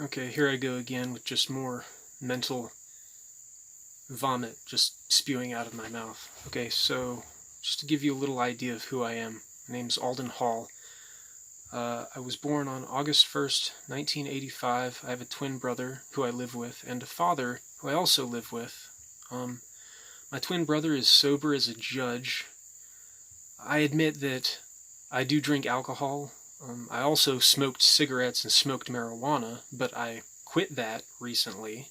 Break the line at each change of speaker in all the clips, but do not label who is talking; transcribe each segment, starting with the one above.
Okay, here I go again with just more mental vomit just spewing out of my mouth. Okay, so just to give you a little idea of who I am, my name's Alden Hall. I was born on August 1st, 1985. I have a twin brother who I live with and a father who I also live with. My twin brother is sober as a judge. I admit that I do drink alcohol. I also smoked cigarettes and smoked marijuana, but I quit that recently.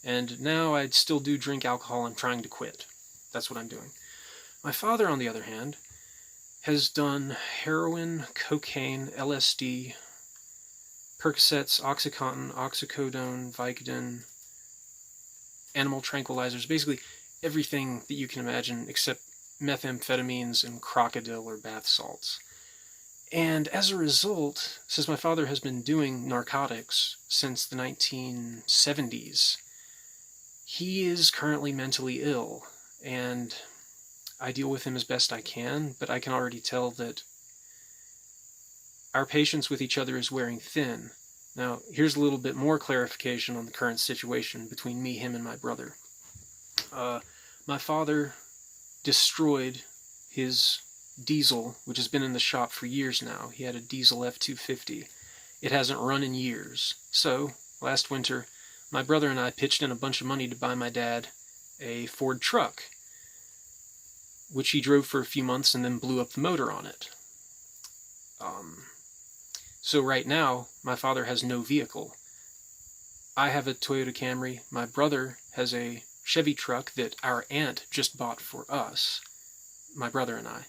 And now I still do drink alcohol. I'm trying to quit. That's what I'm doing. My father, on the other hand, has done heroin, cocaine, LSD, Percocets, OxyContin, oxycodone, Vicodin, animal tranquilizers, basically everything that you can imagine except methamphetamines and crocodile or bath salts. And as a result, since my father has been doing narcotics since the 1970s, he is currently mentally ill, and I deal with him as best I can, but I can already tell that our patience with each other is wearing thin. Now, here's a little bit more clarification on the current situation between me, him, and my brother. My father destroyed his diesel, which has been in the shop for years now. He had a diesel F-250. It hasn't run in years. So, last winter, my brother and I pitched in a bunch of money to buy my dad a Ford truck, which he drove for a few months and then blew up the motor on it. So right now, my father has no vehicle. I have a Toyota Camry. My brother has a Chevy truck that our aunt just bought for us, my brother and I.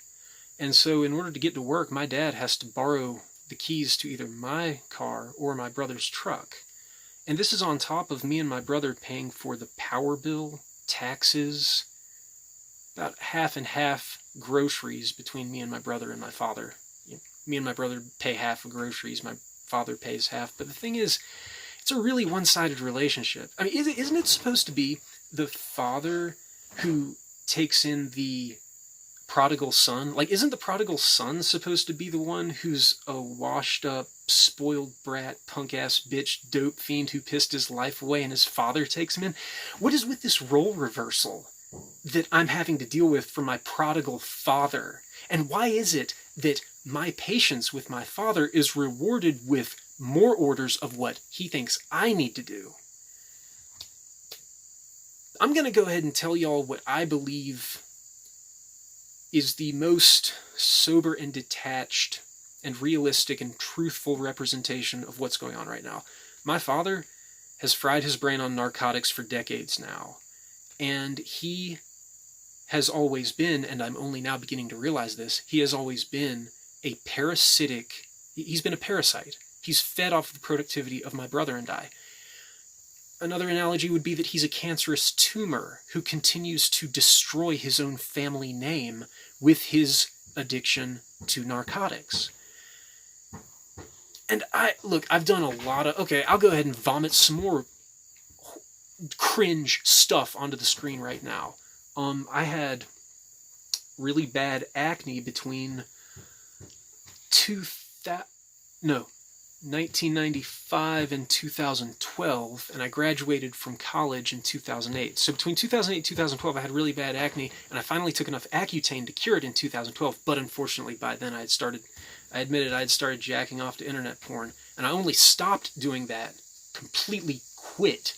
And so in order to get to work, my dad has to borrow the keys to either my car or my brother's truck. And this is on top of me and my brother paying for the power bill, taxes, about half and half groceries between me and my brother and my father. Me and my brother pay half of groceries, my father pays half. But the thing is, it's a really one-sided relationship. I mean, isn't it supposed to be the father who takes in the prodigal son? Like, isn't the prodigal son supposed to be the one who's a washed-up, spoiled brat, punk-ass bitch, dope fiend who pissed his life away and his father takes him in? What is with this role reversal that I'm having to deal with from my prodigal father? And why is it that my patience with my father is rewarded with more orders of what he thinks I need to do? I'm going to go ahead and tell y'all what I believe is the most sober and detached and realistic and truthful representation of what's going on right now. My father has fried his brain on narcotics for decades now, and he has always been, and I'm only now beginning to realize this, he has always been a parasitic, he's been a parasite. He's fed off the productivity of my brother and I. Another analogy would be that he's a cancerous tumor who continues to destroy his own family name with his addiction to narcotics. And I've done a lot of, okay, I'll go ahead and vomit some more cringe stuff onto the screen right now. I had really bad acne between 1995 and 2012, and I graduated from college in 2008. So between 2008 and 2012, I had really bad acne, and I finally took enough Accutane to cure it in 2012, but unfortunately by then I admitted I had started jacking off to internet porn, and I only stopped doing that, completely quit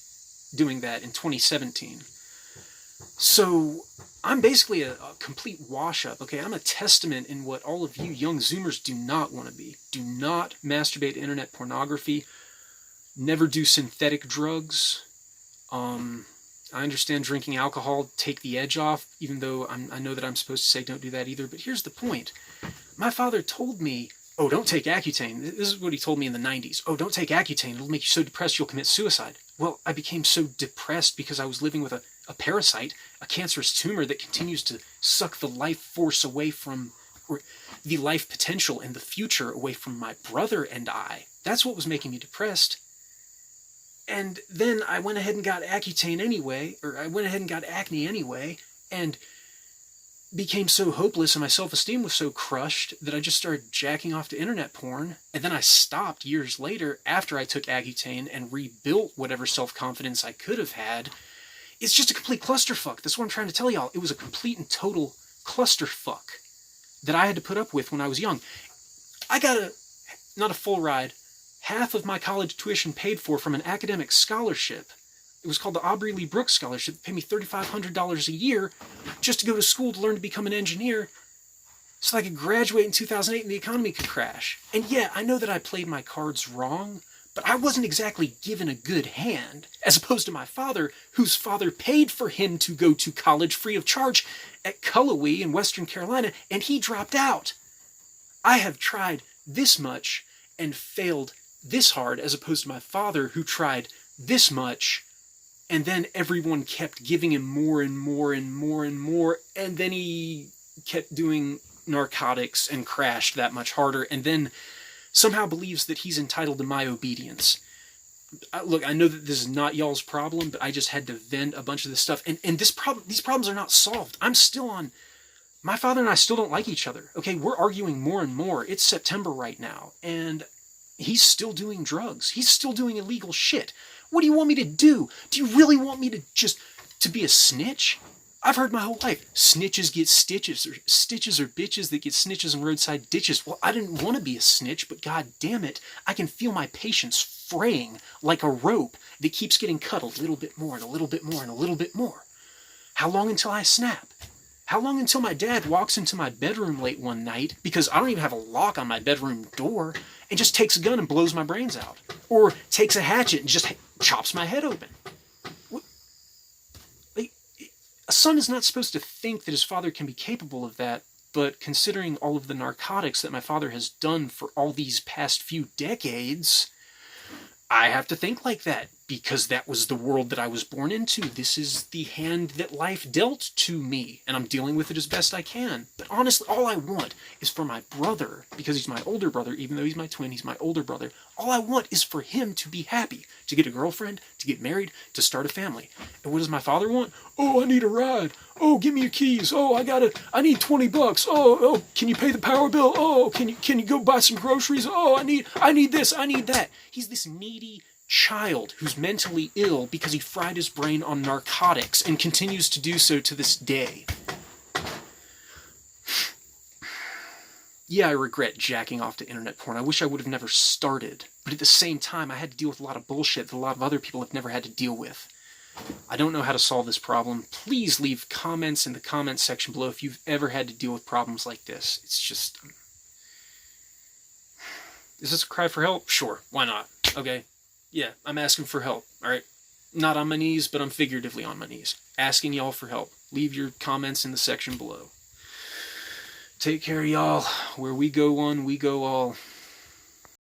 doing that in 2017. So I'm basically a complete wash-up, okay? I'm a testament in what all of you young Zoomers do not want to be. Do not masturbate to internet pornography. Never do synthetic drugs. I understand drinking alcohol take the edge off, even though I know that I'm supposed to say don't do that either. But here's the point. My father told me, oh, don't take Accutane. This is what he told me in the 90s. Oh, don't take Accutane. It'll make you so depressed you'll commit suicide. Well, I became so depressed because I was living with a parasite, a cancerous tumor that continues to suck the life force away from, or the life potential and the future away from my brother and I. That's what was making me depressed. And then I went ahead and got Accutane anyway, or I went ahead and got acne anyway, and became so hopeless and my self-esteem was so crushed that I just started jacking off to internet porn. And then I stopped years later after I took Accutane and rebuilt whatever self-confidence I could have had. It's just a complete clusterfuck. That's what I'm trying to tell y'all. It was a complete and total clusterfuck that I had to put up with when I was young. I got not a full ride, half of my college tuition paid for from an academic scholarship. It was called the Aubrey Lee Brooks Scholarship. It paid me $3,500 a year just to go to school to learn to become an engineer so I could graduate in 2008 and the economy could crash. And yeah, I know that I played my cards wrong, but I wasn't exactly given a good hand, as opposed to my father, whose father paid for him to go to college free of charge at Cullowhee in Western Carolina, and he dropped out. I have tried this much and failed this hard, as opposed to my father, who tried this much, and then everyone kept giving him more and more and more and more, and then he kept doing narcotics and crashed that much harder, and then somehow believes that he's entitled to my obedience. Look, I know that this is not y'all's problem, but I just had to vent a bunch of this stuff, and these problems are not solved. I'm still on... My father and I still don't like each other, okay? We're arguing more and more. It's September right now, and he's still doing drugs. He's still doing illegal shit. What do you want me to do? Do you really want me to be a snitch? I've heard my whole life, snitches get stitches, or stitches are bitches that get snitches in roadside ditches. Well, I didn't want to be a snitch, but god damn it, I can feel my patience fraying like a rope that keeps getting cut a little bit more and a little bit more and a little bit more. How long until I snap? How long until my dad walks into my bedroom late one night, because I don't even have a lock on my bedroom door, and just takes a gun and blows my brains out? Or takes a hatchet and just chops my head open? A son is not supposed to think that his father can be capable of that, but considering all of the narcotics that my father has done for all these past few decades, I have to think like that, because that was the world that I was born into. This is the hand that life dealt to me, and I'm dealing with it as best I can. But honestly, all I want is for my brother, because he's my older brother, even though he's my twin, he's my older brother. All I want is for him to be happy, to get a girlfriend, to get married, to start a family. And what does my father want? Oh, I need a ride. Oh, give me your keys. Oh, I need $20. Oh, can you pay the power bill? Oh, can you go buy some groceries? Oh, I need this, I need that. He's this needy child who's mentally ill because he fried his brain on narcotics and continues to do so to this day. Yeah, I regret jacking off to internet porn. I wish I would have never started. But at the same time, I had to deal with a lot of bullshit that a lot of other people have never had to deal with. I don't know how to solve this problem. Please leave comments in the comments section below if you've ever had to deal with problems like this. It's just... Is this a cry for help? Sure, why not? Okay. Yeah, I'm asking for help, alright? Not on my knees, but I'm figuratively on my knees. Asking y'all for help. Leave your comments in the section below. Take care, y'all. Where we go one, we go all.